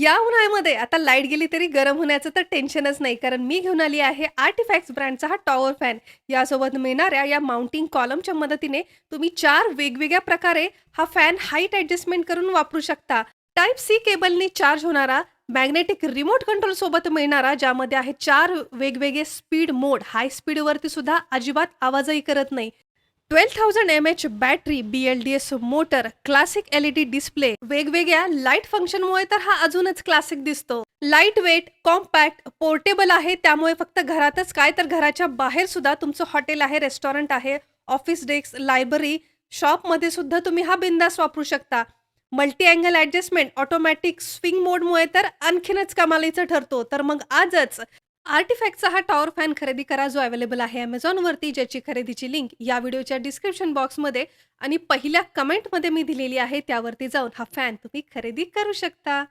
या उन्हाळ्यामध्ये आता लाईट गेली तरी गरम होण्याचं तर टेन्शनच नाही. कारण मी घेऊन आली आहे आर्टिफॅक्ट्स ब्रँडचा हा टॉवर फॅन. यासोबत मिळणाऱ्या या माउंटिंग कॉलमच्या मदतीने तुम्ही 4 वेगवेगळ्या प्रकारे हा फॅन हाईट ॲडजस्टमेंट करून वापरू शकता. टाइप सी केबलनी चार्ज होणारा, मॅग्नेटिक रिमोट कंट्रोल सोबत मिळणारा, ज्यामध्ये आहे 4 वेगवेगळे स्पीड मोड. हाय स्पीडवरती सुद्धा अजिबात आवाजही करत नाही. 12,000 mAh battery, BLDS motor, classic LED display, वेगवेगळ्या लाईट फंक्शनमुळे तर हा अजूनच क्लासिक दिसतो. लाईट वेट, कॉम्पॅक्ट, पोर्टेबल आहे. त्यामुळे फक्त घरातच काय तर घराच्या बाहेर सुद्धा तुमचं हॉटेल आहे, रेस्टॉरंट आहे, ऑफिस डेस्क, लायब्ररी, शॉपमध्ये सुद्धा तुम्ही हा बिंदास वापरू शकता. Multi angle adjustment, automatic swing मोडमुळे तर आणखीनच कमालीचा ठरतो. तर मग आजच आर्टिफॅक्टचा हा टॉवर फॅन खरेदी करा, जो अवेलेबल आहे Amazonवरती, ज्याची खरेदीची लिंक या व्हिडिओच्या डिस्क्रिप्शन बॉक्समध्ये आणि पहिल्या कमेंटमध्ये मी दिलेली आहे. त्यावरती जाऊन हा फॅन तुम्ही खरेदी करू शकता.